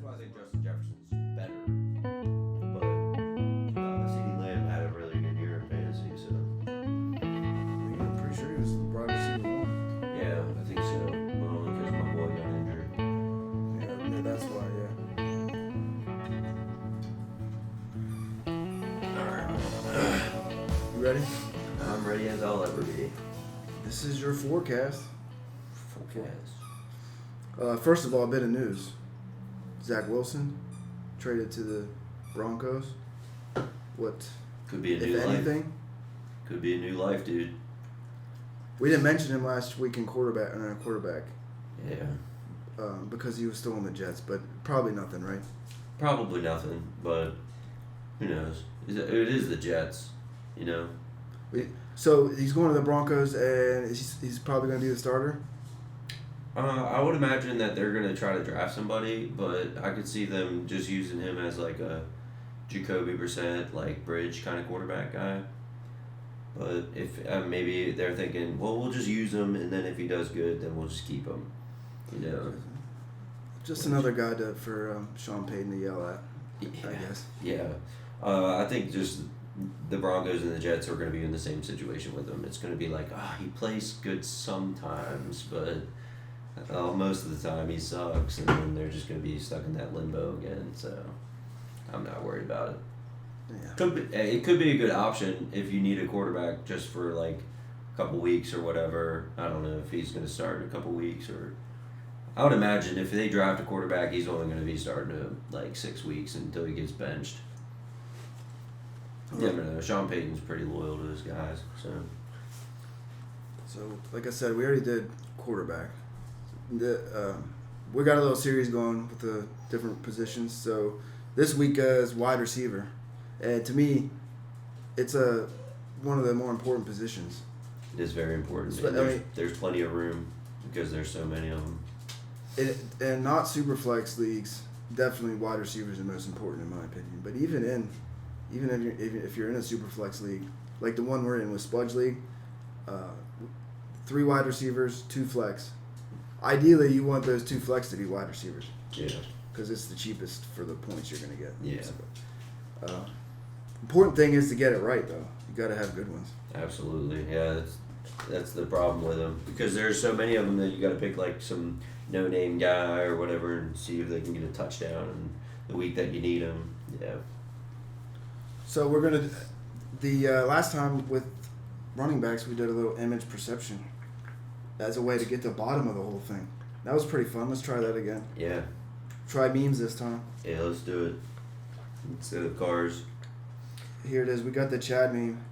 why I think Justin Jefferson's better. But CeeDee Lamb had a really good year in fantasy, so I'm pretty sure he was the wide receiver one. yeah, I think so. But only because my boy got injured. Yeah, that's why. Yeah. You ready? I'm ready as I'll ever be. This is your forecast. Forecast. First of all, a bit of news. Zach Wilson traded to the Broncos. What, Could be a if new life. anything? Could be a new life, dude. We didn't mention him last week in quarterback, Yeah. because he was still on the Jets, but probably nothing, right? Probably nothing, but who knows? It is the Jets, you know? So he's going to the Broncos, and he's probably going to be the starter. I would imagine that they're going to try to draft somebody, but I could see them just using him as like a Jacoby Brissett, like bridge kind of quarterback guy. But if maybe they're thinking, well, we'll just use him, and then if he does good, then we'll just keep him. You know? Just another guy for Sean Payton to yell at, I guess. Yeah. I think just the Broncos and the Jets are going to be in the same situation with him. It's going to be like, he plays good sometimes, but most of the time he sucks, and then they're just going to be stuck in that limbo again. So I'm not worried about it. Yeah. It could be a good option if you need a quarterback just for like a couple weeks or whatever. I don't know if he's going to start in a couple weeks or. I would imagine if they draft a quarterback, he's only going to be starting to like 6 weeks until he gets benched. You never know. Sean Payton's pretty loyal to his guys, so. So, like I said, we already did quarterback. We got a little series going with the different positions. So, this week is wide receiver, and to me, it's one of the more important positions. It is very important. But, There's plenty of room because there's so many of them. And not super flex leagues, definitely wide receiver is the most important in my opinion. But even if you're in a super flex league, like the one we're in with Spudge League, 3 wide receivers, 2 flex. Ideally, you want those 2 flex to be wide receivers. Yeah. Because it's the cheapest for the points you're going to get. Yeah. So, important thing is to get it right, though. You got to have good ones. Absolutely. Yeah, that's the problem with them because there's so many of them that you got to pick like some no-name guy or whatever and see if they can get a touchdown in the week that you need them. Yeah. So we're going to the last time with running backs we did a little image perception as a way to get to the bottom of the whole thing. That was pretty fun. Let's try that again. Yeah. Try memes this time. Yeah, let's do it. Instead of cars. Here it is. We got the Chad meme.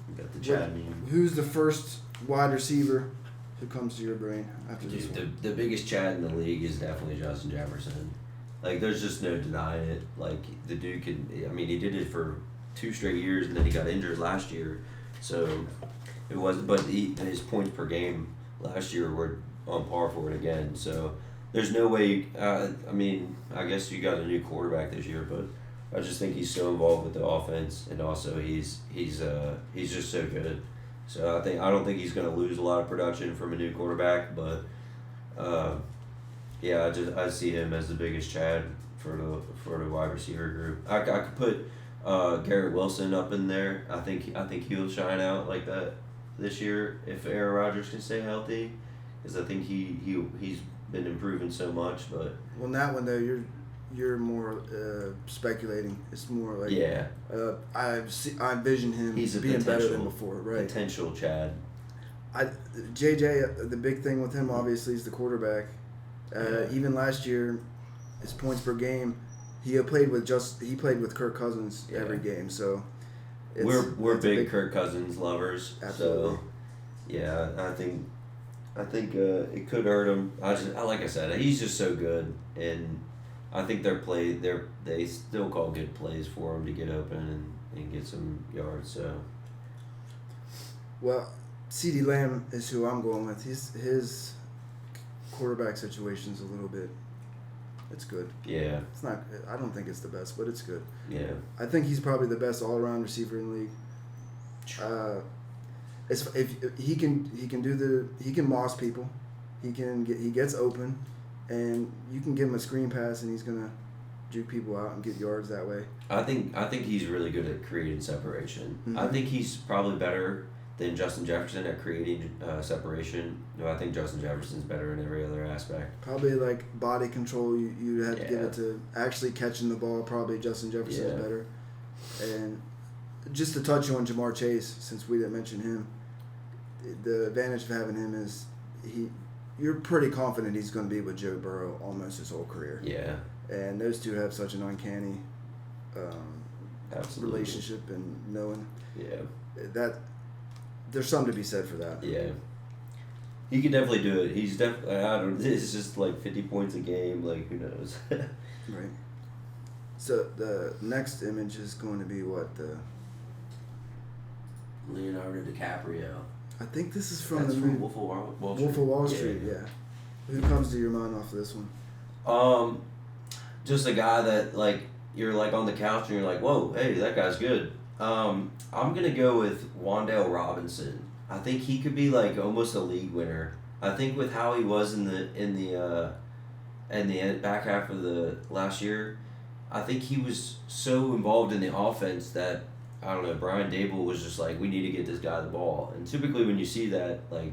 We got the Chad meme. Who's the first wide receiver who comes to your brain after this one? The biggest Chad in the league is definitely Justin Jefferson. Like, there's just no denying it. Like, the dude he did it for 2 straight years, and then he got injured last year. So, it wasn't, but his points per game last year were on par for it again. So, there's no way, I guess you got a new quarterback this year, but I just think he's so involved with the offense, and also he's just so good. So, I don't think he's going to lose a lot of production from a new quarterback, but, yeah, I see him as the biggest Chad for the wide receiver group. I could put Garrett Wilson up in there. I think he'll shine out like that this year if Aaron Rodgers can stay healthy, because I think he's been improving so much. But well, in that one though, you're more speculating. It's more like I envision him being better than before. Right. Potential Chad. JJ, the big thing with him obviously is the quarterback. Even last year, his points per game, he played with Kirk Cousins every game. So we're big Kirk Cousins lovers. Absolutely. So yeah, I think it could hurt him. Like I said, he's just so good, and I think they still call good plays for him to get open and get some yards. So well, CeeDee Lamb is who I'm going with. His quarterback situation's a little bit. It's good. Yeah. It's not. I don't think it's the best, but it's good. Yeah. I think he's probably the best all-around receiver in the league. If he can moss people, he gets open. and you can give him a screen pass, and he's gonna juke people out and get yards that way. I think he's really good at creating separation. Mm-hmm. I think he's probably better than Justin Jefferson at creating separation. No, I think Justin Jefferson's better in every other aspect. Probably like body control, you have to give Yeah. it to actually catching the ball. Probably Justin Jefferson is Yeah. better. And just to touch on Jamar Chase, since we didn't mention him, the advantage of having him is you're pretty confident he's going to be with Joe Burrow almost his whole career. Yeah, And those two have such an uncanny absolutely. relationship, and knowing Yeah, that there's something to be said for that. yeah. He could definitely do it. He's definitely. I don't. It's just like 50 points a game. Like, who knows? Right. So the next image is going to be what Leonardo DiCaprio. I think this is from That's the from movie Wolf of Wall Street. Wolf of Wall Street. Yeah. Who comes to your mind off of this one? Just a guy that like you're like on the couch and you're like, whoa, hey, that guy's good. I'm gonna go with Wan'Dale Robinson. I think he could be like almost a league winner. I think with how he was in the back half of the last year, I think he was so involved in the offense that I don't know. Brian Dable was just like, we need to get this guy the ball. And typically when you see that, like,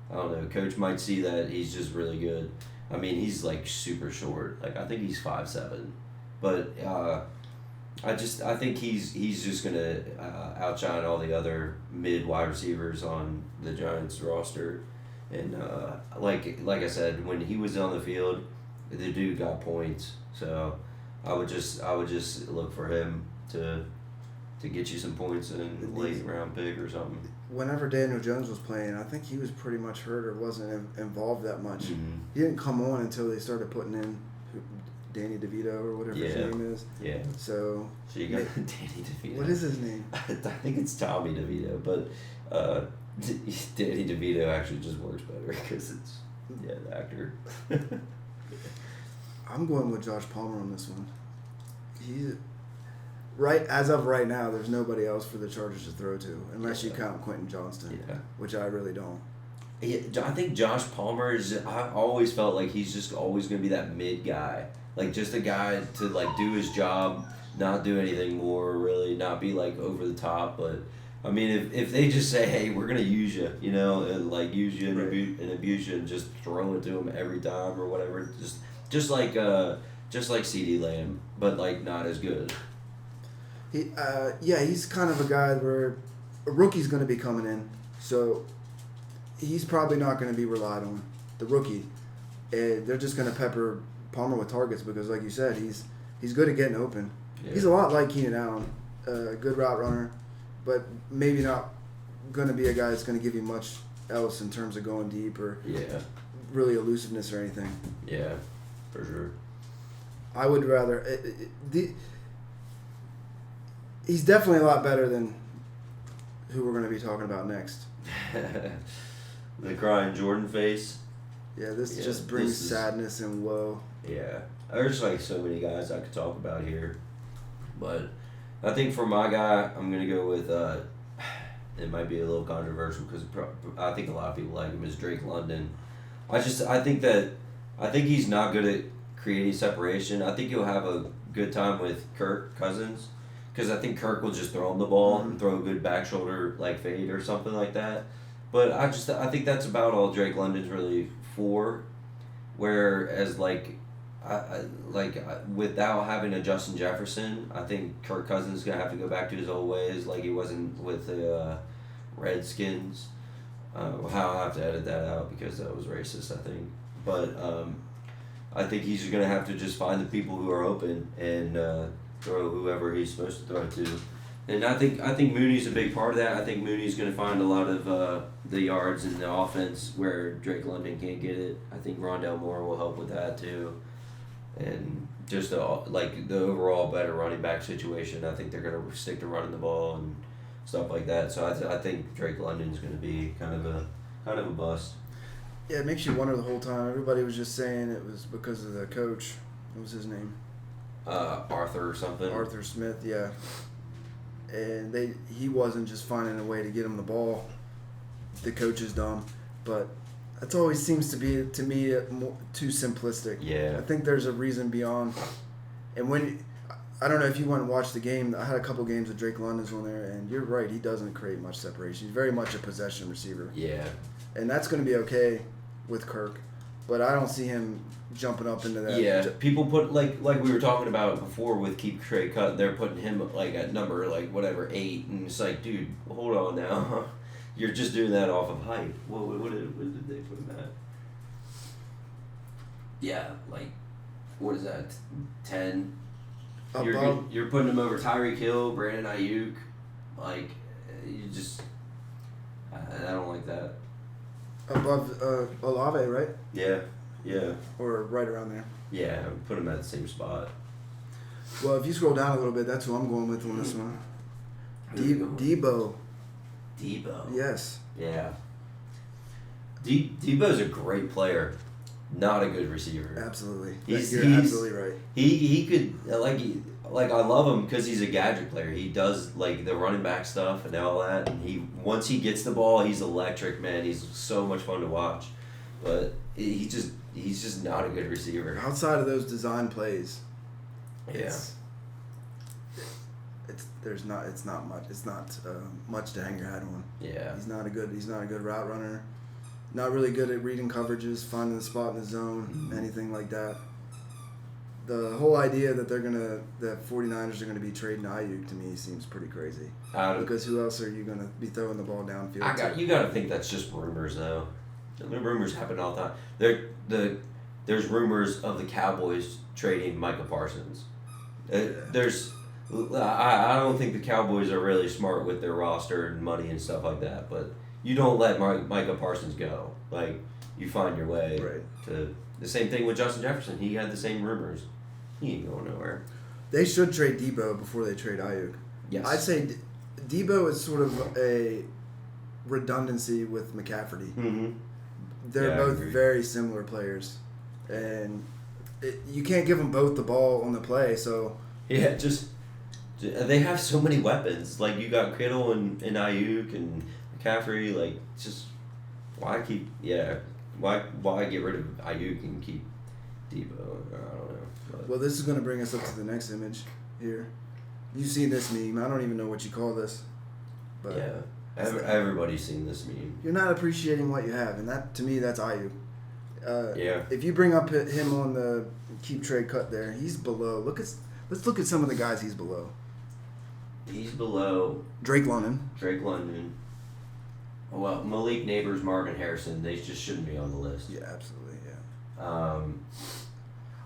I don't know, coach might see that he's just really good. I mean, he's like super short. Like, I think he's 5'7", but I think he's just gonna outshine all the other mid wide receivers on the Giants roster. And like I said, when he was on the field, the dude got points. So I would just look for him to get you some points in a late round pick or something. Whenever Daniel Jones was playing, I think he was pretty much hurt or wasn't involved that much. Mm-hmm. He didn't come on until they started putting in Danny DeVito or whatever his name is. Yeah. So you got Danny DeVito. What is his name? I think it's Tommy DeVito, but Danny DeVito actually just works better because it's the actor. I'm going with Josh Palmer on this one. He's right as of right now. There's nobody else for the Chargers to throw to, unless you count Quentin Johnston, which I really don't. Yeah, I think Josh Palmer is. I always felt like he's just always going to be that mid guy, like just a guy to like do his job, not do anything more, really, not be like over the top. But I mean, if they just say, hey, we're gonna use you, and like use you and abuse you and just throw it to him every time or whatever, just like CeeDee Lamb, but like not as good. He's kind of a guy where a rookie's going to be coming in, so he's probably not going to be relied on, the rookie. And they're just going to pepper Palmer with targets because, like you said, he's good at getting open. Yeah. He's a lot like Keenan Allen, good route runner, but maybe not going to be a guy that's going to give you much else in terms of going deep or really elusiveness or anything. Yeah, for sure. I would rather he's definitely a lot better than who we're going to be talking about next. The crying Jordan face. Yeah, this just brings sadness and woe. Yeah. There's like so many guys I could talk about here. But I think for my guy, I'm going to go with, it might be a little controversial because I think a lot of people like him, is Drake London. I think he's not good at creating separation. I think he'll have a good time with Kirk Cousins. Because I think Kirk will just throw him the ball and throw a good back shoulder like fade or something like that. But I think that's about all Drake London's really for. Whereas without having a Justin Jefferson, I think Kirk Cousins is gonna have to go back to his old ways, like he wasn't with the Redskins. I'll have to edit that out because that was racist, I think. But I think he's gonna have to just find the people who are open and throw whoever he's supposed to throw to. And I think Mooney's a big part of that. I think Mooney's going to find a lot of the yards in the offense where Drake London can't get it. I think Rondale Moore will help with that too. And just the overall better running back situation, I think they're going to stick to running the ball and stuff like that. So I think Drake London's going to be kind of a bust. Yeah, it makes you wonder the whole time. Everybody was just saying it was because of the coach. What was his name? Arthur or something. Arthur Smith, yeah. And he wasn't just finding a way to get him the ball. The coach is dumb. But That's always seems to be to me too simplistic. Yeah. I think there's a reason beyond. And when I don't know if you went and watched the game, I had a couple games with Drake London's on there, and you're right, he doesn't create much separation. He's very much a possession receiver, Yeah. and that's going to be okay with Kirk, but I don't see him jumping up into that. Yeah, people put like we were talking about before with Keep Trey Cut. They're putting him like at number like whatever 8, and it's like, dude, hold on now, you're just doing that off of hype. What did they put him at? Yeah, like what is that? 10. You're putting him over Tyreek Hill, Brandon Ayuk, like you just I don't like that. Above Olave, right? Yeah, yeah, Or right around there. yeah. Put him at the same spot. Well, if you scroll down a little bit, that's who I'm going with on this one. Debo. Debo. Yes. Yeah. Debo's a great player, not a good receiver. Absolutely. He's absolutely right. He could like I love him because he's a gadget player. He does like the running back stuff and all that. And once he gets the ball, he's electric, man. He's so much fun to watch, but he's just not a good receiver. Outside of those design plays, Yeah. It's not much to hang your hat on. Yeah. He's not a good route runner. Not really good at reading coverages, finding the spot in the zone, anything like that. The whole idea that that 49ers are gonna be trading Ayuk to me seems pretty crazy. Because who else are you gonna be throwing the ball downfield? You gotta think that's just rumors though. The rumors happen all the time. There's rumors of the Cowboys trading Micah Parsons. I don't think the Cowboys are really smart with their roster and money and stuff like that, but you don't let Micah Parsons go. Like, you find your way to the same thing with Justin Jefferson. He had the same rumors. He ain't going nowhere. They should trade Debo before they trade Ayuk. Yes. I'd say Debo is sort of a redundancy with McCaffrey. Mm-hmm. They're both very similar players, and you can't give them both the ball on the play. So yeah, they have so many weapons. Like you got Kittle and Ayuk and McCaffrey. Like just why get rid of Ayuk and keep Debo? I don't know. But. Well, this is going to bring us up to the next image here. You've seen this meme. I don't even know what you call this. But yeah. Everybody's seen this meme. You're not appreciating what you have, and that to me, that's Ayuk. Yeah. If you bring up him on the Keep Trade Cut there, he's below. Let's look at some of the guys he's below. He's below Drake London. Well, Malik Neighbors, Marvin Harrison. They just shouldn't be on the list. Yeah, absolutely. Yeah. Um,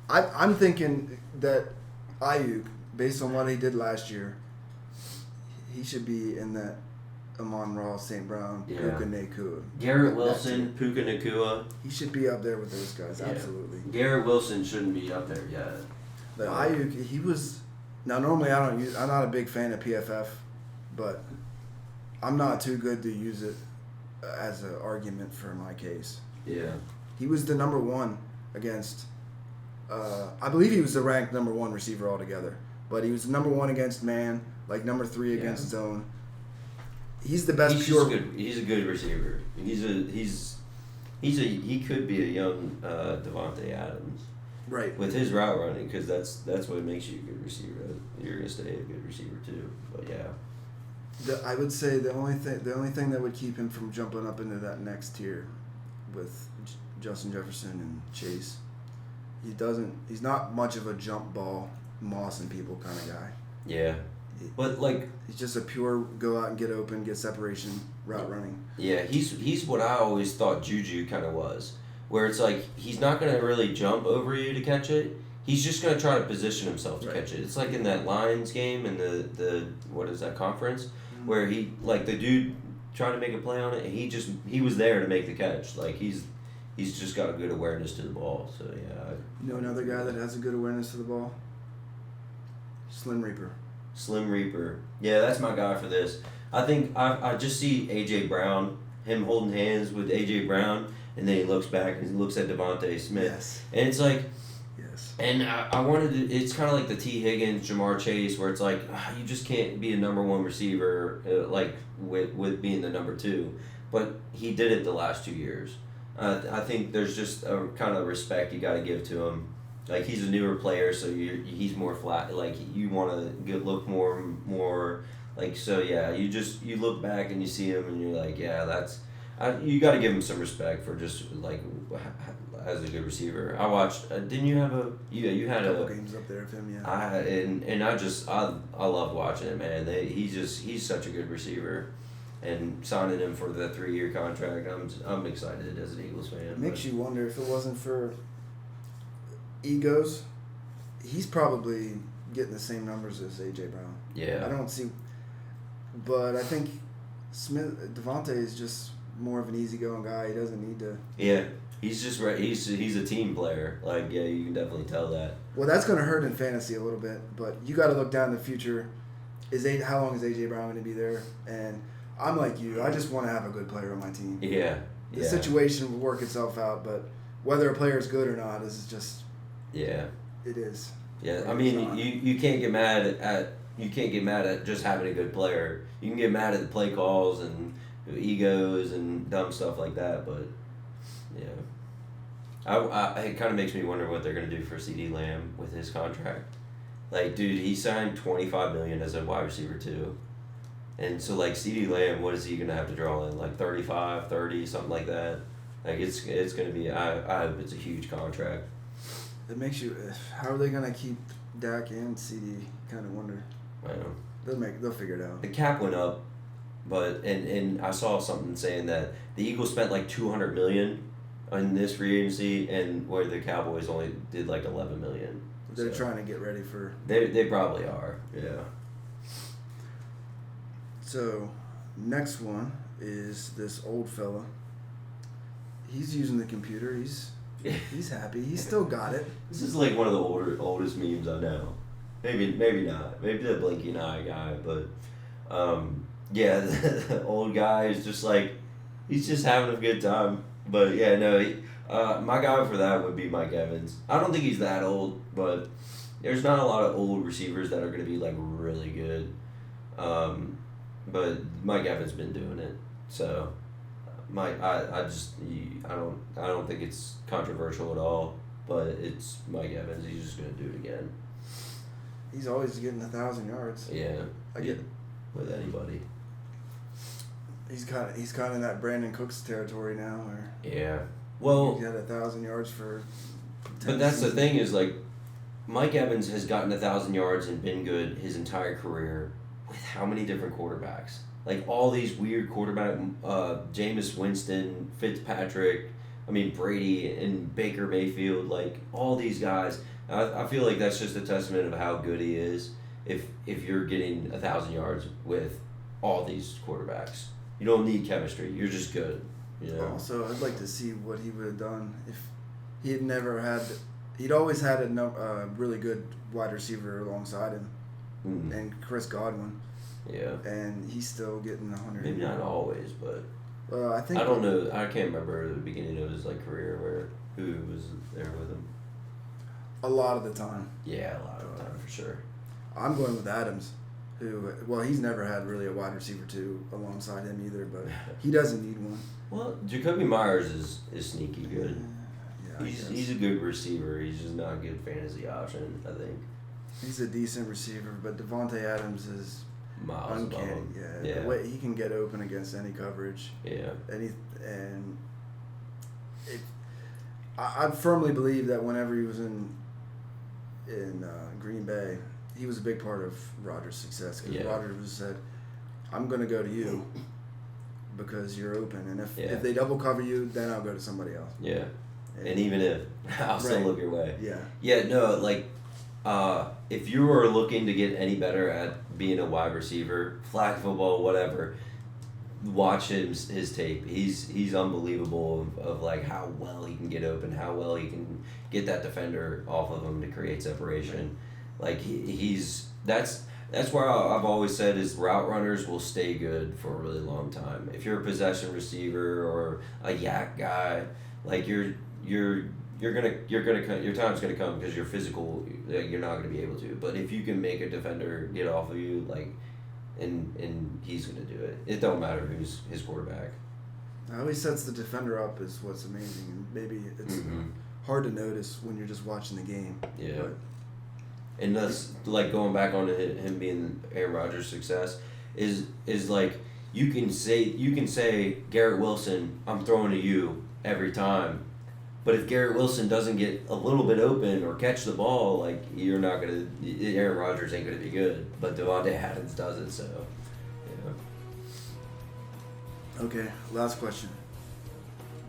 I'm thinking that Ayuk, based on what he did last year, he should be in that Amon-Ra, St. Brown, Puka Nacua. Garrett Wilson, Puka Nacua. He should be up there with those guys, absolutely. Garrett Wilson shouldn't be up there yet. But Ayuk, he was. Now normally I'm not a big fan of PFF, but I'm not too good to use it as an argument for my case. Yeah. He was the number one against. I believe he was the ranked number one receiver altogether, but he was number one against man, like number 3 against zone. He's the best pure. He's a good receiver. He could be a young Devontae Adams. Right. With his route running, because that's what makes you a good receiver. You're gonna stay a good receiver too. But yeah. I would say the only thing that would keep him from jumping up into that next tier with Justin Jefferson and Chase, he's not much of a jump ball, Moss and people kind of guy. Yeah. But like he's just a pure go out and get open, get separation, route running. Yeah, he's what I always thought Juju kind of was, where it's like he's not gonna really jump over you to catch it. He's just gonna try to position himself to catch it. It's like in that Lions game in the what is that conference, where he like the dude trying to make a play on it, and he was there to make the catch. Like he's just got a good awareness to the ball. So yeah. You know another guy that has a good awareness to the ball? Slim Reaper. Slim Reaper. Yeah, that's my guy for this. I think I just see A.J. Brown, him holding hands with A.J. Brown, and then he looks back and he looks at Devontae Smith. Yes. And it's like, yes. And I wanted to, it's kind of like the T. Higgins, Jamar Chase, where it's like, you just can't be a number one receiver, like with being the number 2. But he did it the last 2 years. I think there's just a kind of respect you got to give to him. Like he's a newer player, so he's more flat. Like you want to look more like so. Yeah, you look back and you see him and you're like, yeah, you got to give him some respect for just like as a good receiver. I watched. Didn't you have a you had a couple games up there of him? Yeah. I love watching it, man. He's such a good receiver. And signing him for the 3-year contract, I'm excited as an Eagles fan. It makes you wonder if it wasn't for egos, he's probably getting the same numbers as AJ Brown. Yeah. I don't see, but I think Devontae is just more of an easygoing guy. He doesn't need to. Yeah, he's just right. He's a team player. Like yeah, you can definitely tell that. Well, that's going to hurt in fantasy a little bit, but you got to look down the future. How long is AJ Brown going to be there? And I'm like you. I just want to have a good player on my team. Yeah. The situation will work itself out, but whether a player is good or not is just. Yeah. It is. Yeah, I mean, you can't get mad at just having a good player. You can get mad at the play calls and egos and dumb stuff like that, but yeah. It kind of makes me wonder what they're gonna do for CeeDee Lamb with his contract. Like, dude, he signed $25 million as a wide receiver too. And so, like, CeeDee Lamb, what is he going to have to draw in? Like, 35, 30, something like that? Like, it's going to be, I hope it's a huge contract. It makes you, how are they going to keep Dak and CD? Kind of wonder. I know. They'll figure it out. The cap went up, but, and I saw something saying that the Eagles spent like $200 million on this free agency, and where the Cowboys only did like $11 million. They're trying to get ready for. They probably are, yeah. So, next one is this old fella. He's using the computer. He's happy. He's still got it. This is like one of the oldest memes I know. Maybe not. Maybe the blinking eye guy, but yeah, the old guy is just like he's just having a good time. But yeah, no, my guy for that would be Mike Evans. I don't think he's that old, but there's not a lot of old receivers that are going to be like really good. But Mike Evans been doing it, so I don't think it's controversial at all. But it's Mike Evans. He's just gonna do it again. He's always getting 1,000 yards. Yeah, I get it with anybody. He's kind of in that Brandon Cooks territory now, where yeah. Well, he had 1,000 yards for. But that's seasons. The thing is like, Mike Evans has gotten 1,000 yards and been good his entire career. With how many different quarterbacks? Like all these weird quarterback, Jameis Winston, Fitzpatrick, Brady and Baker Mayfield, like all these guys. I feel like that's just a testament of how good he is. If you're getting 1,000 yards with all these quarterbacks, you don't need chemistry. You're just good. You know? Also, I'd like to see what he would have done if he had never had. He'd always had a really good wide receiver alongside him. Mm. And Chris Godwin. Yeah. And he's still getting 100. Maybe not always, but. I think. I don't know. I can't remember the beginning of his career who was there with him. A lot of the time. Yeah, a lot of the time for sure. I'm going with Adams, he's never had really a wide receiver two alongside him either, but he doesn't need one. Well, Jacoby Myers is sneaky good. Yeah, he's a good receiver. He's just not a good fantasy option, I think. He's a decent receiver, but Devontae Adams is miles above him. Yeah, the way he can get open against any coverage. Yeah. I firmly believe that whenever he was in Green Bay, he was a big part of Rodgers' success because Rodgers said, "I'm going to go to you because you're open, and if they double cover you, then I'll go to somebody else." Yeah. And even if I'll still look your way. Yeah. Yeah. No. If you are looking to get any better at being a wide receiver, flag football, whatever, watch his tape. He's unbelievable of how well he can get open, how well he can get that defender off of him to create separation. Like that's where I've always said is route runners will stay good for a really long time. If you're a possession receiver or a yak guy, like your time's gonna come because you're physical. You're not gonna be able to. But if you can make a defender get off of you, and he's gonna do it. It don't matter who's his quarterback. How he sets the defender up is what's amazing, and maybe it's hard to notice when you're just watching the game. Yeah. But And that's like going back on him being Aaron Rodgers' success is like you can say Garrett Wilson, I'm throwing to you every time, but if Garrett Wilson doesn't get a little bit open or catch the ball, like you're not gonna, Aaron Rodgers ain't gonna be good. But Devontae Adams does it, so yeah. okay, last question.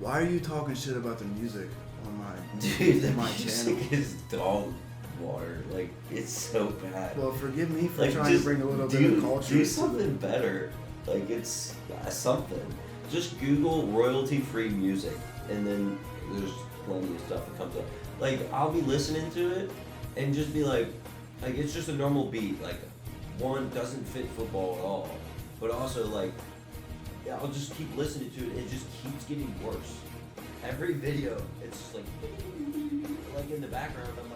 Why are you talking shit about the music on my Dude, the my music channel? is dog water. Like it's so bad. Well, forgive me for Like, trying just to bring a little bit of culture. do something better. Like it's something. Just Google royalty-free music, and then there's plenty of stuff that comes up. Like I'll be listening to it, and just be like it's just a normal beat. Like one doesn't fit football at all, but also like yeah, I'll just keep listening to it. It just keeps getting worse. Every video, it's just like in the background. I'm